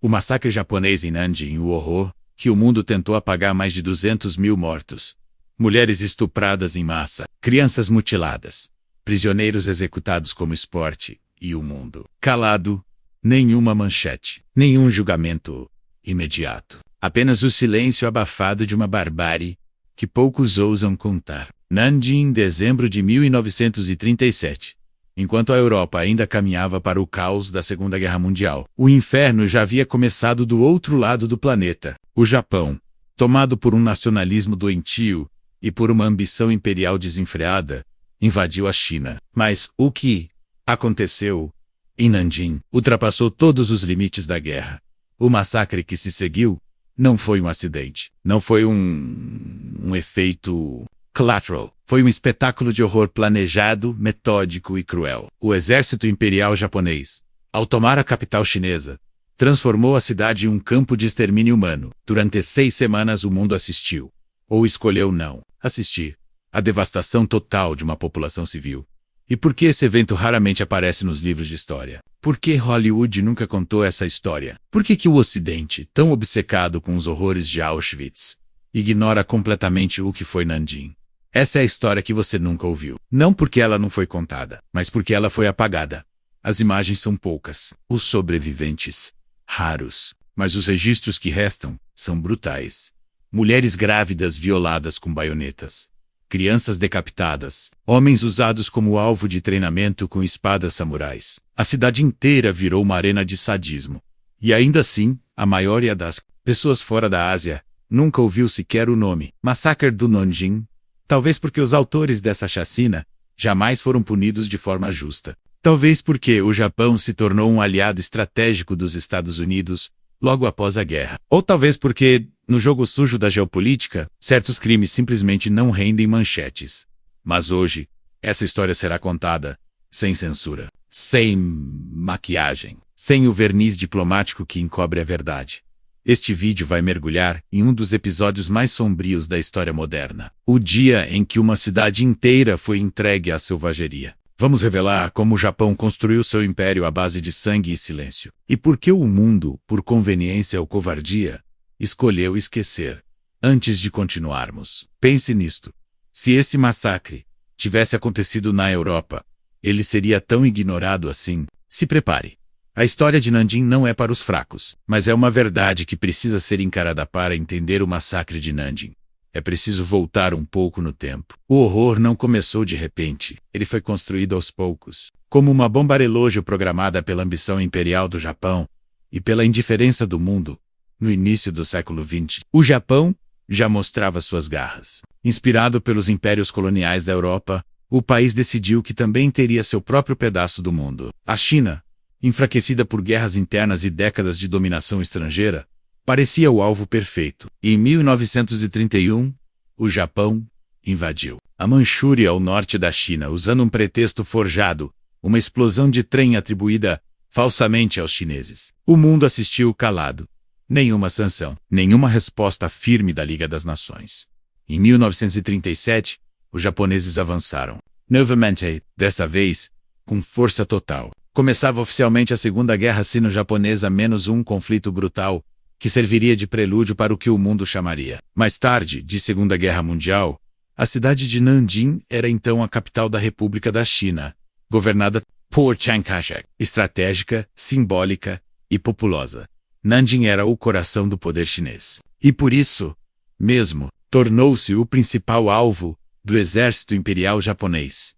O massacre japonês em Nanjing, o horror, que o mundo tentou apagar, mais de 200 mil mortos. Mulheres estupradas em massa, crianças mutiladas, prisioneiros executados como esporte, e o mundo calado, nenhuma manchete, nenhum julgamento imediato. Apenas o silêncio abafado de uma barbárie que poucos ousam contar. Nanjing, dezembro de 1937. Enquanto a Europa ainda caminhava para o caos da Segunda Guerra Mundial, o inferno já havia começado do outro lado do planeta. O Japão, tomado por um nacionalismo doentio e por uma ambição imperial desenfreada, invadiu a China. Mas o que aconteceu em Nanjing ultrapassou todos os limites da guerra. O massacre que se seguiu não foi um acidente, não foi um efeito collateral. Foi um espetáculo de horror planejado, metódico e cruel. O exército imperial japonês, ao tomar a capital chinesa, transformou a cidade em um campo de extermínio humano. Durante 6 semanas o mundo assistiu, ou escolheu não assistir, à devastação total de uma população civil. E por que esse evento raramente aparece nos livros de história? Por que Hollywood nunca contou essa história? Por que o Ocidente, tão obcecado com os horrores de Auschwitz, ignora completamente o que foi Nanjing? Essa é a história que você nunca ouviu. Não porque ela não foi contada, mas porque ela foi apagada. As imagens são poucas, os sobreviventes, raros, mas os registros que restam são brutais. Mulheres grávidas violadas com baionetas, crianças decapitadas, homens usados como alvo de treinamento com espadas samurais. A cidade inteira virou uma arena de sadismo. E ainda assim, a maioria das pessoas fora da Ásia nunca ouviu sequer o nome Massacre do Nanjing. Talvez porque os autores dessa chacina jamais foram punidos de forma justa. Talvez porque o Japão se tornou um aliado estratégico dos Estados Unidos logo após a guerra. Ou talvez porque, no jogo sujo da geopolítica, certos crimes simplesmente não rendem manchetes. Mas hoje, essa história será contada sem censura, sem maquiagem, sem o verniz diplomático que encobre a verdade. Este vídeo vai mergulhar em um dos episódios mais sombrios da história moderna. O dia em que uma cidade inteira foi entregue à selvageria. Vamos revelar como o Japão construiu seu império à base de sangue e silêncio. E por que o mundo, por conveniência ou covardia, escolheu esquecer. Antes de continuarmos, pense nisto. Se esse massacre tivesse acontecido na Europa, ele seria tão ignorado assim? Se prepare. A história de Nanjing não é para os fracos, mas é uma verdade que precisa ser encarada. Para entender o massacre de Nanjing, é preciso voltar um pouco no tempo. O horror não começou de repente, ele foi construído aos poucos, como uma bomba relógio programada pela ambição imperial do Japão e pela indiferença do mundo. No início do século XX, o Japão já mostrava suas garras. Inspirado pelos impérios coloniais da Europa, o país decidiu que também teria seu próprio pedaço do mundo. A China, enfraquecida por guerras internas e décadas de dominação estrangeira, parecia o alvo perfeito. E em 1931, o Japão invadiu a Manchúria ao norte da China, usando um pretexto forjado, uma explosão de trem atribuída falsamente aos chineses. O mundo assistiu calado. Nenhuma sanção, nenhuma resposta firme da Liga das Nações. Em 1937, os japoneses avançaram. Novamente, dessa vez, com força total. Começava oficialmente a Segunda Guerra Sino-Japonesa, menos um conflito brutal, que serviria de prelúdio para o que o mundo chamaria, mais tarde, de Segunda Guerra Mundial. A cidade de Nanjing era então a capital da República da China, governada por Chiang Kai-shek. Estratégica, simbólica e populosa, Nanjing era o coração do poder chinês. E por isso, mesmo, tornou-se o principal alvo do exército imperial japonês.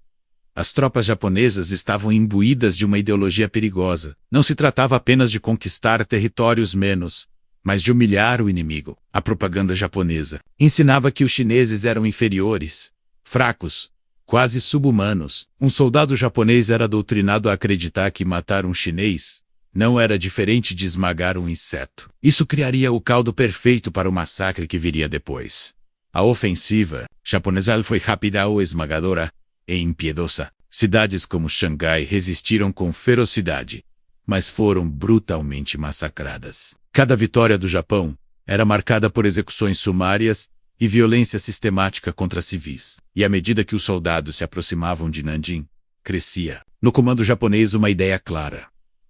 As tropas japonesas estavam imbuídas de uma ideologia perigosa. Não se tratava apenas de conquistar territórios mas de humilhar o inimigo. A propaganda japonesa ensinava que os chineses eram inferiores, fracos, quase sub-humanos. Um soldado japonês era doutrinado a acreditar que matar um chinês não era diferente de esmagar um inseto. Isso criaria o caldo perfeito para o massacre que viria depois. A ofensiva japonesa foi rápida ou esmagadora e impiedosa. Cidades como Xangai resistiram com ferocidade, mas foram brutalmente massacradas. Cada vitória do Japão era marcada por execuções sumárias e violência sistemática contra civis. E à medida que os soldados se aproximavam de Nanjing, crescia, no comando japonês, uma ideia clara: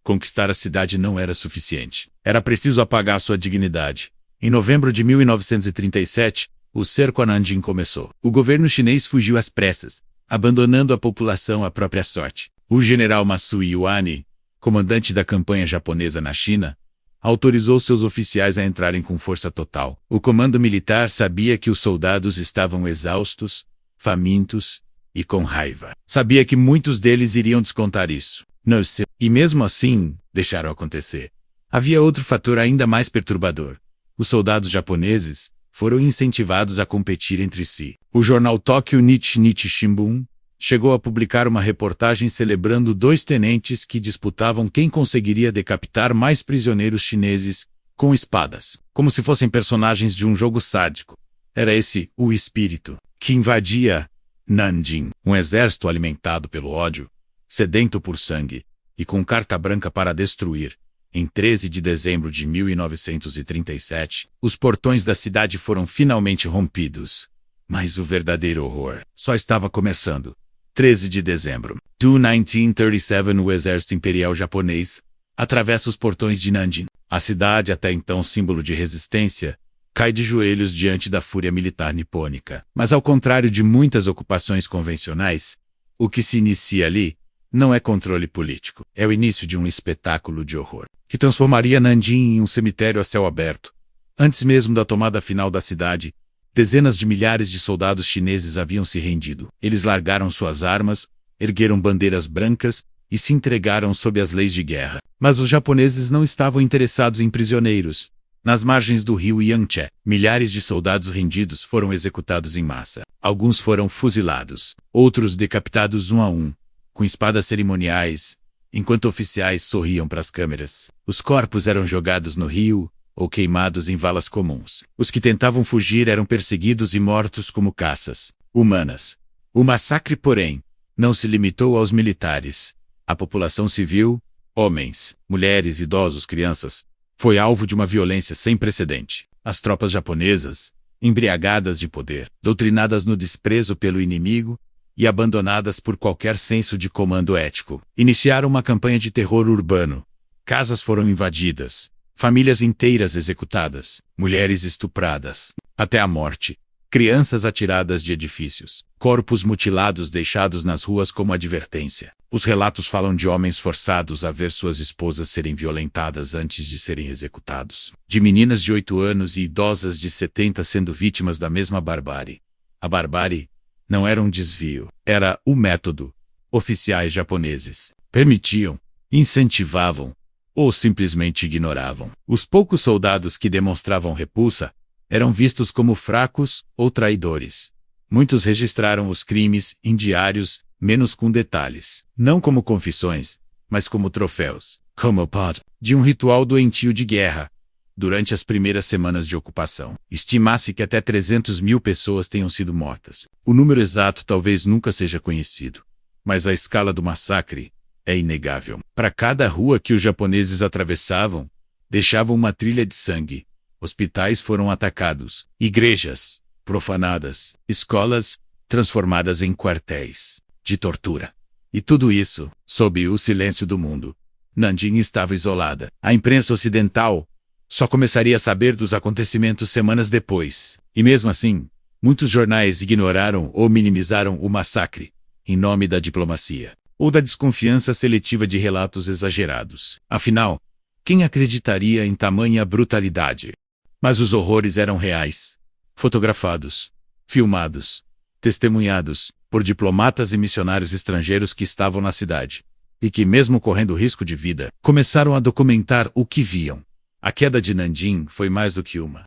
Conquistar a cidade não era suficiente. Era preciso apagar sua dignidade. Em novembro de 1937, o cerco a Nanjing começou. O governo chinês fugiu às pressas, abandonando a população à própria sorte. O general Masui Iwani, comandante da campanha japonesa na China, autorizou seus oficiais a entrarem com força total. O comando militar sabia que os soldados estavam exaustos, famintos e com raiva. Sabia que muitos deles iriam descontar isso. Não sei. E mesmo assim, deixaram acontecer. Havia outro fator ainda mais perturbador. Os soldados japoneses foram incentivados a competir entre si. O jornal Tokyo Nichi Shimbun chegou a publicar uma reportagem celebrando 2 tenentes que disputavam quem conseguiria decapitar mais prisioneiros chineses com espadas, como se fossem personagens de um jogo sádico. Era esse o espírito que invadia Nanjing, um exército alimentado pelo ódio, sedento por sangue e com carta branca para destruir. Em 13 de dezembro de 1937, os portões da cidade foram finalmente rompidos. Mas o verdadeiro horror só estava começando. 13 de dezembro de 1937, o exército imperial japonês atravessa os portões de Nanjing. A cidade, até então símbolo de resistência, cai de joelhos diante da fúria militar nipônica. Mas ao contrário de muitas ocupações convencionais, o que se inicia ali não é controle político. É o início de um espetáculo de horror, que transformaria Nanjing em um cemitério a céu aberto. Antes mesmo da tomada final da cidade, dezenas de milhares de soldados chineses haviam se rendido. Eles largaram suas armas, ergueram bandeiras brancas e se entregaram sob as leis de guerra. Mas os japoneses não estavam interessados em prisioneiros. Nas margens do rio Yangtze, milhares de soldados rendidos foram executados em massa. Alguns foram fuzilados, outros decapitados um a um, com espadas cerimoniais, enquanto oficiais sorriam para as câmeras. Os corpos eram jogados no rio ou queimados em valas comuns. Os que tentavam fugir eram perseguidos e mortos como caças humanas. O massacre, porém, não se limitou aos militares. A população civil, homens, mulheres, idosos, crianças, foi alvo de uma violência sem precedente. As tropas japonesas, embriagadas de poder, doutrinadas no desprezo pelo inimigo e abandonadas por qualquer senso de comando ético, iniciaram uma campanha de terror urbano. Casas foram invadidas, famílias inteiras executadas, mulheres estupradas, até a morte, crianças atiradas de edifícios, corpos mutilados deixados nas ruas como advertência. Os relatos falam de homens forçados a ver suas esposas serem violentadas antes de serem executados, de meninas de 8 anos e idosas de 70 sendo vítimas da mesma barbárie. A barbárie não era um desvio, era o método. Oficiais japoneses permitiam, incentivavam ou simplesmente ignoravam. Os poucos soldados que demonstravam repulsa eram vistos como fracos ou traidores. Muitos registraram os crimes em diários, menos com detalhes, não como confissões, mas como troféus, como parte de um ritual doentio de guerra. Durante as primeiras semanas de ocupação, estima-se que até 300.000 pessoas tenham sido mortas. O número exato talvez nunca seja conhecido, mas a escala do massacre é inegável. Para cada rua que os japoneses atravessavam, deixavam uma trilha de sangue. Hospitais foram atacados, igrejas profanadas, escolas transformadas em quartéis de tortura. E tudo isso sob o silêncio do mundo. Nanjing estava isolada. A imprensa ocidental só começaria a saber dos acontecimentos semanas depois. E mesmo assim, muitos jornais ignoraram ou minimizaram o massacre, em nome da diplomacia, ou da desconfiança seletiva de relatos exagerados. Afinal, quem acreditaria em tamanha brutalidade? Mas os horrores eram reais, fotografados, filmados, testemunhados por diplomatas e missionários estrangeiros que estavam na cidade, e que, mesmo correndo risco de vida, começaram a documentar o que viam. A queda de Nanjing foi mais do que uma.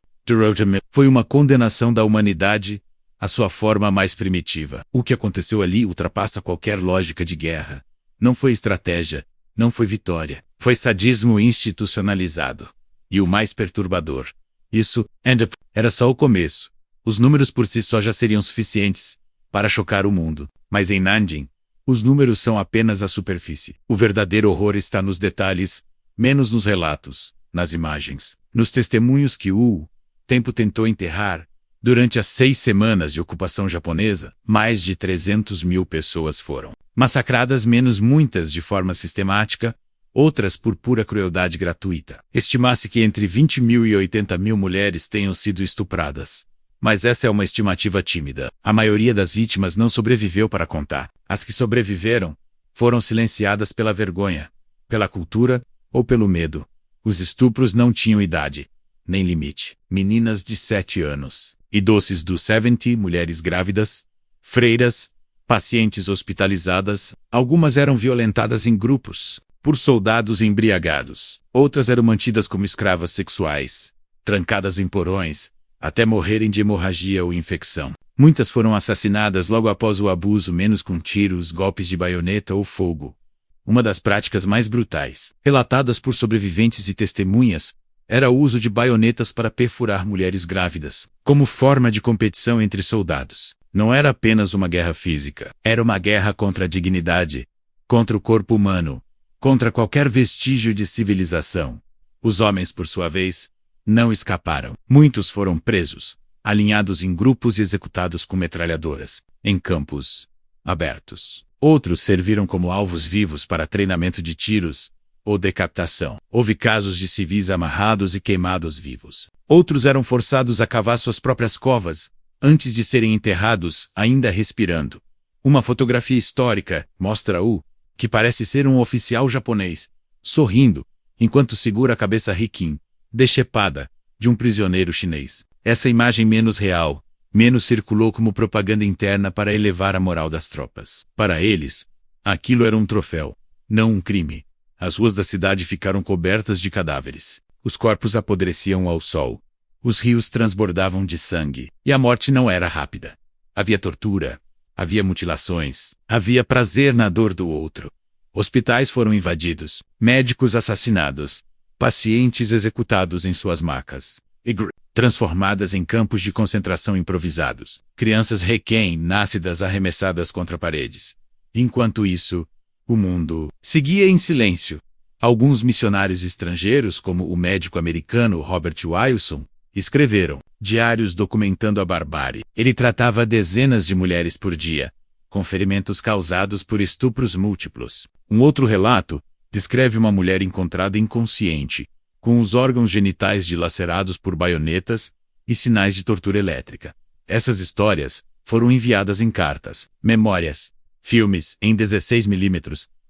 Foi uma condenação da humanidade à sua forma mais primitiva. O que aconteceu ali ultrapassa qualquer lógica de guerra. Não foi estratégia, não foi vitória. Foi sadismo institucionalizado. E o mais perturbador, isso era só o começo. Os números por si só já seriam suficientes para chocar o mundo. Mas em Nanjing, os números são apenas a superfície. O verdadeiro horror está nos detalhes, menos nos relatos, nas imagens, nos testemunhos que o tempo tentou enterrar. Durante as 6 semanas de ocupação japonesa, mais de 300.000 pessoas foram massacradas, menos muitas de forma sistemática, outras por pura crueldade gratuita. Estima-se que entre 20 mil e 80 mil mulheres tenham sido estupradas. Mas essa é uma estimativa tímida. A maioria das vítimas não sobreviveu para contar. As que sobreviveram foram silenciadas pela vergonha, pela cultura ou pelo medo. Os estupros não tinham idade, nem limite. Meninas de 7 anos, idosos dos 70, mulheres grávidas, freiras, pacientes hospitalizadas, algumas eram violentadas em grupos, por soldados embriagados. Outras eram mantidas como escravas sexuais, trancadas em porões, até morrerem de hemorragia ou infecção. Muitas foram assassinadas logo após o abuso, menos com tiros, golpes de baioneta ou fogo. Uma das práticas mais brutais, relatadas por sobreviventes e testemunhas, era o uso de baionetas para perfurar mulheres grávidas, como forma de competição entre soldados. Não era apenas uma guerra física, era uma guerra contra a dignidade, contra o corpo humano, contra qualquer vestígio de civilização. Os homens, por sua vez, não escaparam. Muitos foram presos, alinhados em grupos e executados com metralhadoras, em campos abertos. Outros serviram como alvos vivos para treinamento de tiros ou decapitação. Houve casos de civis amarrados e queimados vivos. Outros eram forçados a cavar suas próprias covas, antes de serem enterrados, ainda respirando. Uma fotografia histórica mostra que parece ser um oficial japonês, sorrindo, enquanto segura a cabeça Rikin, decepada, de um prisioneiro chinês. Essa imagem menos real, menos circulou como propaganda interna para elevar a moral das tropas. Para eles, aquilo era um troféu, não um crime. As ruas da cidade ficaram cobertas de cadáveres. Os corpos apodreciam ao sol. Os rios transbordavam de sangue. E a morte não era rápida. Havia tortura. Havia mutilações. Havia prazer na dor do outro. Hospitais foram invadidos. Médicos assassinados. Pacientes executados em suas macas. Transformadas em campos de concentração improvisados. Crianças recém-nascidas arremessadas contra paredes. Enquanto isso, o mundo seguia em silêncio. Alguns missionários estrangeiros, como o médico americano Robert Wilson, escreveram diários documentando a barbárie. Ele tratava dezenas de mulheres por dia, com ferimentos causados por estupros múltiplos. Um outro relato descreve uma mulher encontrada inconsciente, com os órgãos genitais dilacerados por baionetas e sinais de tortura elétrica. Essas histórias foram enviadas em cartas, memórias, filmes em 16 mm,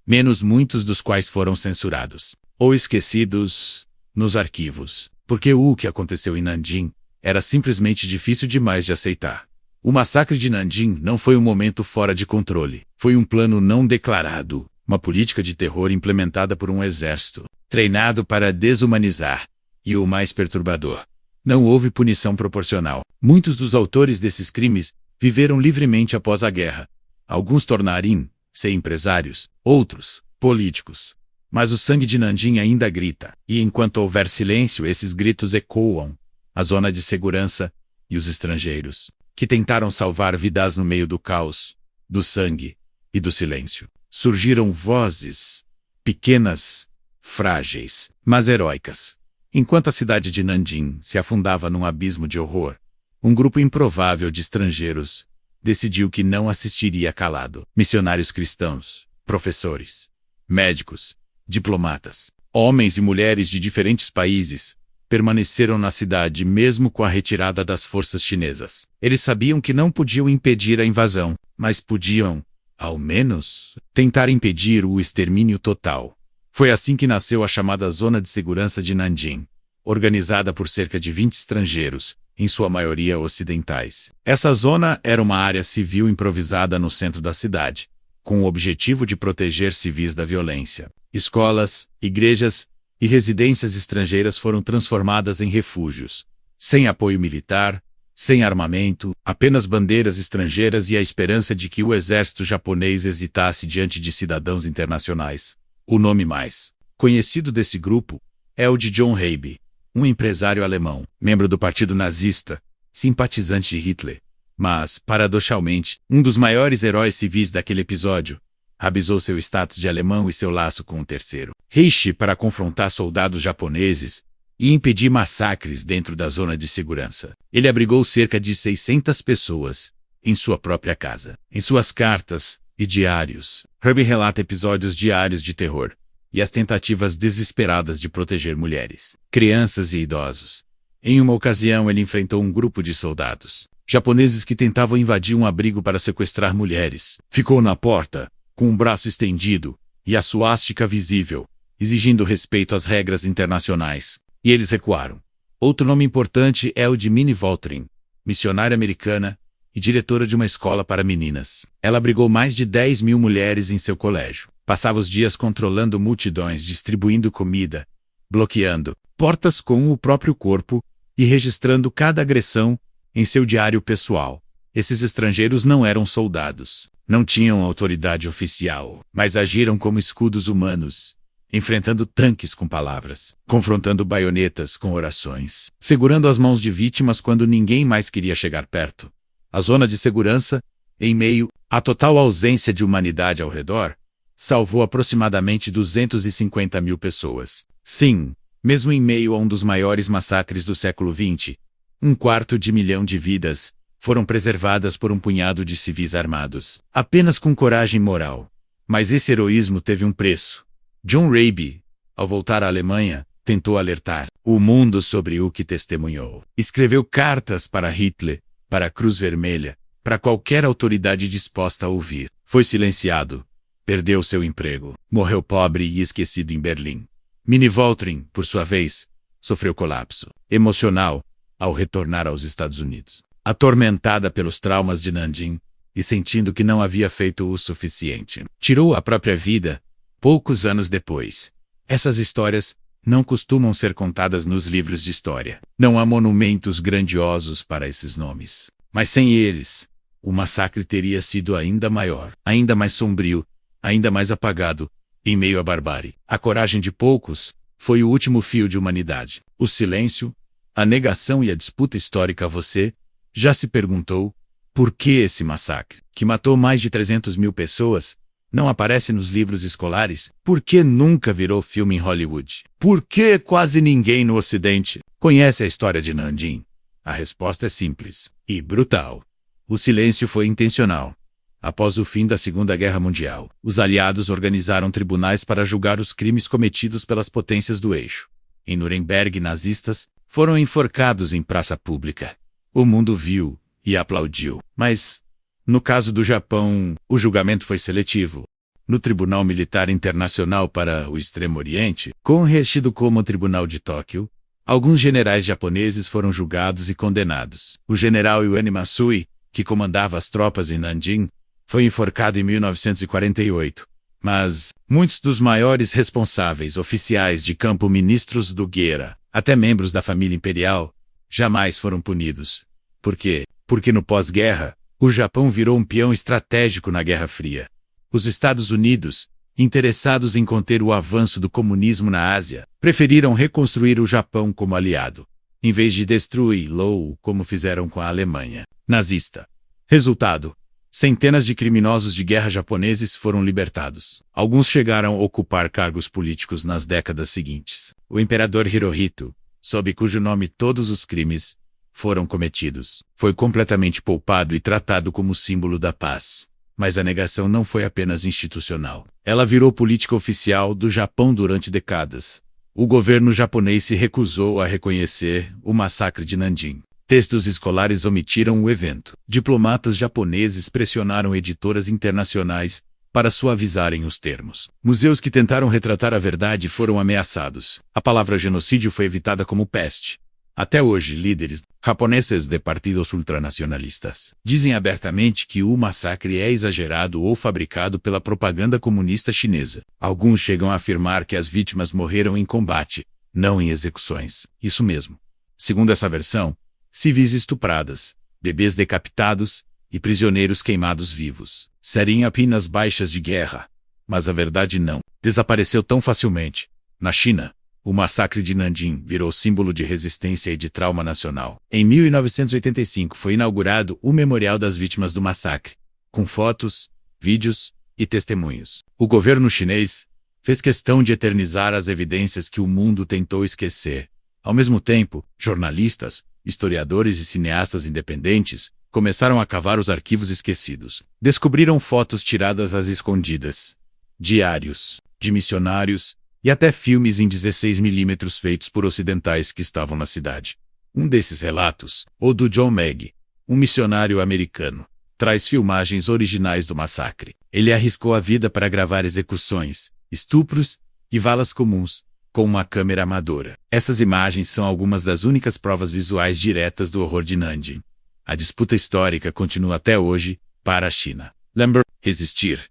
menos muitos dos quais foram censurados ou esquecidos nos arquivos, porque o que aconteceu em Nanjing era simplesmente difícil demais de aceitar. O massacre de Nanjing não foi um momento fora de controle, foi um plano não declarado, uma política de terror implementada por um exército, treinado para desumanizar, e o mais perturbador, não houve punição proporcional. Muitos dos autores desses crimes viveram livremente após a guerra. Alguns tornaram-se empresários, outros, políticos. Mas o sangue de Nanjing ainda grita, e enquanto houver silêncio, esses gritos ecoam. A zona de segurança e os estrangeiros, que tentaram salvar vidas no meio do caos, do sangue e do silêncio. Surgiram vozes, pequenas, frágeis, mas heróicas. Enquanto a cidade de Nanjing se afundava num abismo de horror, um grupo improvável de estrangeiros decidiu que não assistiria calado. Missionários cristãos, professores, médicos, diplomatas, homens e mulheres de diferentes países, permaneceram na cidade mesmo com a retirada das forças chinesas. Eles sabiam que não podiam impedir a invasão, mas podiam, ao menos, tentar impedir o extermínio total. Foi assim que nasceu a chamada Zona de Segurança de Nanjing, organizada por cerca de 20 estrangeiros, em sua maioria ocidentais. Essa zona era uma área civil improvisada no centro da cidade, com o objetivo de proteger civis da violência. Escolas, igrejas e residências estrangeiras foram transformadas em refúgios, sem apoio militar, sem armamento, apenas bandeiras estrangeiras e a esperança de que o exército japonês hesitasse diante de cidadãos internacionais. O nome mais conhecido desse grupo é o de John Rabe, um empresário alemão, membro do partido nazista, simpatizante de Hitler, mas, paradoxalmente, um dos maiores heróis civis daquele episódio. Rabisou seu status de alemão e seu laço com o terceiro Reich para confrontar soldados japoneses e impedir massacres dentro da zona de segurança. Ele abrigou cerca de 600 pessoas em sua própria casa. Em suas cartas e diários, Herbie relata episódios diários de terror, e as tentativas desesperadas de proteger mulheres, crianças e idosos. Em uma ocasião, ele enfrentou um grupo de soldados japoneses que tentavam invadir um abrigo para sequestrar mulheres. Ficou na porta, com um braço estendido e a suástica visível, exigindo respeito às regras internacionais. E eles recuaram. Outro nome importante é o de Minnie Voltring, missionária americana e diretora de uma escola para meninas. Ela abrigou mais de 10.000 mulheres em seu colégio. Passava os dias controlando multidões, distribuindo comida, bloqueando portas com o próprio corpo e registrando cada agressão em seu diário pessoal. Esses estrangeiros não eram soldados, não tinham autoridade oficial, mas agiram como escudos humanos, enfrentando tanques com palavras, confrontando baionetas com orações, segurando as mãos de vítimas quando ninguém mais queria chegar perto. A zona de segurança, em meio à total ausência de humanidade ao redor, salvou aproximadamente 250.000 pessoas. Sim, mesmo em meio a um dos maiores massacres do século XX, 250.000 de vidas foram preservadas por um punhado de civis armados, apenas com coragem moral. Mas esse heroísmo teve um preço. John Raby, ao voltar à Alemanha, tentou alertar o mundo sobre o que testemunhou. Escreveu cartas para Hitler, para a Cruz Vermelha, para qualquer autoridade disposta a ouvir. Foi silenciado. Perdeu seu emprego. Morreu pobre e esquecido em Berlim. Minnie Voltring, por sua vez, sofreu colapso emocional ao retornar aos Estados Unidos. Atormentada pelos traumas de Nanjing e sentindo que não havia feito o suficiente, tirou a própria vida poucos anos depois. Essas histórias não costumam ser contadas nos livros de história. Não há monumentos grandiosos para esses nomes. Mas sem eles, o massacre teria sido ainda maior, ainda mais sombrio, ainda mais apagado, em meio à barbárie. A coragem de poucos foi o último fio de humanidade. O silêncio, a negação e a disputa histórica. Você já se perguntou por que esse massacre, que matou mais de 300.000 pessoas, não aparece nos livros escolares? Por que nunca virou filme em Hollywood? Por que quase ninguém no Ocidente conhece a história de Nanjing? A resposta é simples e brutal. O silêncio foi intencional. Após o fim da Segunda Guerra Mundial, os aliados organizaram tribunais para julgar os crimes cometidos pelas potências do eixo. Em Nuremberg, nazistas foram enforcados em praça pública. O mundo viu e aplaudiu. Mas, no caso do Japão, o julgamento foi seletivo. No Tribunal Militar Internacional para o Extremo Oriente, conhecido como o Tribunal de Tóquio, alguns generais japoneses foram julgados e condenados. O general Yuan Masui, que comandava as tropas em Nanjing, foi enforcado em 1948. Mas muitos dos maiores responsáveis oficiais de campo, ministros do Guerra, até membros da família imperial, jamais foram punidos. Por quê? Porque no pós-guerra, o Japão virou um peão estratégico na Guerra Fria. Os Estados Unidos, interessados em conter o avanço do comunismo na Ásia, preferiram reconstruir o Japão como aliado, em vez de destruí-lo como fizeram com a Alemanha nazista. Resultado: centenas de criminosos de guerra japoneses foram libertados. Alguns chegaram a ocupar cargos políticos nas décadas seguintes. O imperador Hirohito, sob cujo nome todos os crimes foram cometidos, foi completamente poupado e tratado como símbolo da paz. Mas a negação não foi apenas institucional. Ela virou política oficial do Japão durante décadas. O governo japonês se recusou a reconhecer o massacre de Nanjing. Textos escolares omitiram o evento. Diplomatas japoneses pressionaram editoras internacionais para suavizarem os termos. Museus que tentaram retratar a verdade foram ameaçados. A palavra genocídio foi evitada como peste. Até hoje, líderes japoneses de partidos ultranacionalistas dizem abertamente que o massacre é exagerado ou fabricado pela propaganda comunista chinesa. Alguns chegam a afirmar que as vítimas morreram em combate, não em execuções. Isso mesmo. Segundo essa versão, civis estupradas, bebês decapitados e prisioneiros queimados vivos seriam apenas baixas de guerra. Mas a verdade não desapareceu tão facilmente. Na China, o massacre de Nanjing virou símbolo de resistência e de trauma nacional. Em 1985 foi inaugurado o Memorial das Vítimas do Massacre, com fotos, vídeos e testemunhos. O governo chinês fez questão de eternizar as evidências que o mundo tentou esquecer. Ao mesmo tempo, jornalistas, historiadores e cineastas independentes começaram a cavar os arquivos esquecidos. Descobriram fotos tiradas às escondidas, diários de missionários e até filmes em 16mm feitos por ocidentais que estavam na cidade. Um desses relatos, o do John Maggie, um missionário americano, traz filmagens originais do massacre. Ele arriscou a vida para gravar execuções, estupros e valas comuns, com uma câmera amadora. Essas imagens são algumas das únicas provas visuais diretas do horror de Nanjing. A disputa histórica continua até hoje para a China. Lembrar, resistir.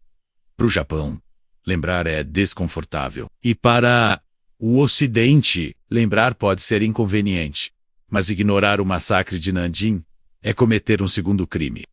Para o Japão, lembrar é desconfortável. E para o Ocidente, lembrar pode ser inconveniente. Mas ignorar o massacre de Nanjing é cometer um segundo crime.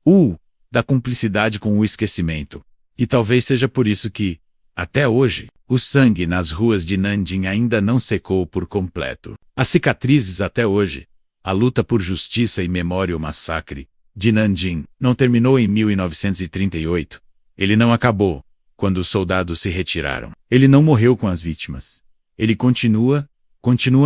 Da cumplicidade com o esquecimento. E talvez seja por isso que, até hoje, o sangue nas ruas de Nanjing ainda não secou por completo. As cicatrizes até hoje. A luta por justiça e memória ao massacre de Nanjing não terminou em 1938. Ele não acabou quando os soldados se retiraram. Ele não morreu com as vítimas. Ele continua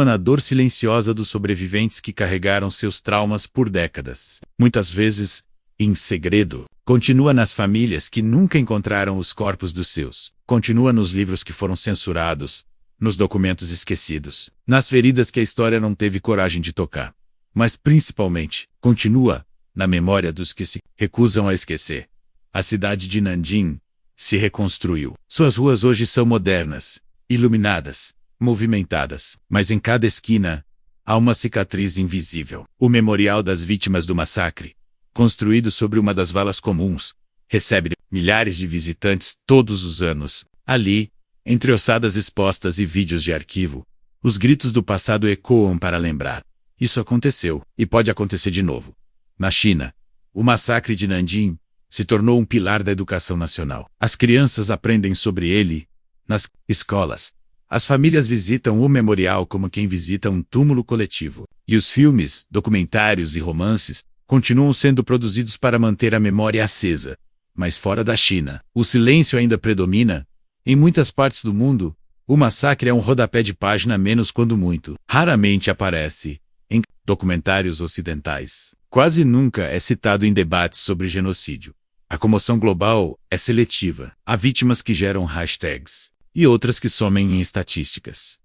na dor silenciosa dos sobreviventes que carregaram seus traumas por décadas. Muitas vezes, em segredo. Continua nas famílias que nunca encontraram os corpos dos seus. Continua nos livros que foram censurados, nos documentos esquecidos, nas feridas que a história não teve coragem de tocar. Mas principalmente, continua na memória dos que se recusam a esquecer. A cidade de Nanjing se reconstruiu. Suas ruas hoje são modernas, iluminadas, movimentadas, mas em cada esquina há uma cicatriz invisível. O memorial das vítimas do massacre, construído sobre uma das valas comuns, recebe milhares de visitantes todos os anos. Ali, entre ossadas expostas e vídeos de arquivo, os gritos do passado ecoam para lembrar. Isso aconteceu, e pode acontecer de novo. Na China, o massacre de Nanjing se tornou um pilar da educação nacional. As crianças aprendem sobre ele nas escolas. As famílias visitam o memorial como quem visita um túmulo coletivo. E os filmes, documentários e romances continuam sendo produzidos para manter a memória acesa. Mas fora da China, o silêncio ainda predomina. Em muitas partes do mundo, o massacre é um rodapé de página menos quando muito. Raramente aparece em documentários ocidentais. Quase nunca é citado em debates sobre genocídio. A comoção global é seletiva. Há vítimas que geram hashtags e outras que somem em estatísticas.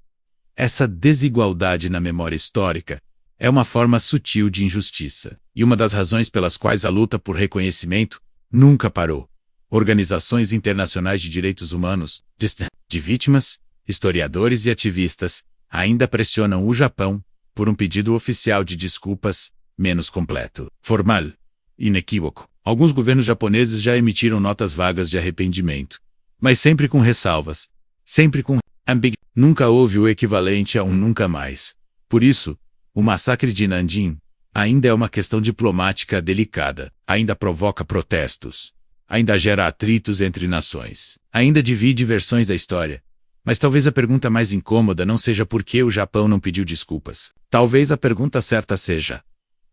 Essa desigualdade na memória histórica é uma forma sutil de injustiça, e uma das razões pelas quais a luta por reconhecimento nunca parou. Organizações internacionais de direitos humanos, de vítimas, historiadores e ativistas, ainda pressionam o Japão por um pedido oficial de desculpas menos completo, formal, inequívoco. Alguns governos japoneses já emitiram notas vagas de arrependimento, mas sempre com ressalvas, sempre com ambiguidade. Nunca houve o equivalente a um nunca mais. Por isso, o massacre de Nanjing ainda é uma questão diplomática delicada, ainda provoca protestos, ainda gera atritos entre nações, ainda divide versões da história. Mas talvez a pergunta mais incômoda não seja por que o Japão não pediu desculpas. Talvez a pergunta certa seja: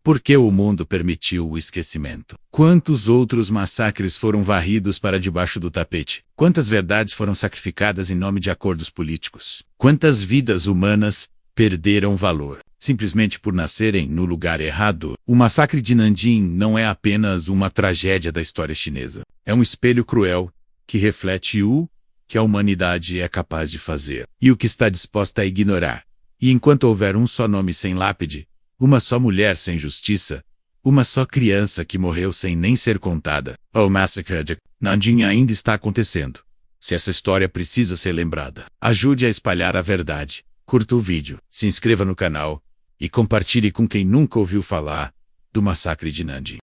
por que o mundo permitiu o esquecimento? Quantos outros massacres foram varridos para debaixo do tapete? Quantas verdades foram sacrificadas em nome de acordos políticos? Quantas vidas humanas perderam valor simplesmente por nascerem no lugar errado? O massacre de Nanjing não é apenas uma tragédia da história chinesa. É um espelho cruel que reflete o que a humanidade é capaz de fazer e o que está disposta a ignorar. E enquanto houver um só nome sem lápide, uma só mulher sem justiça, uma só criança que morreu sem nem ser contada, o massacre de Nanjing ainda está acontecendo. Se essa história precisa ser lembrada, ajude a espalhar a verdade. Curta o vídeo, se inscreva no canal e compartilhe com quem nunca ouviu falar do massacre de Nanjing.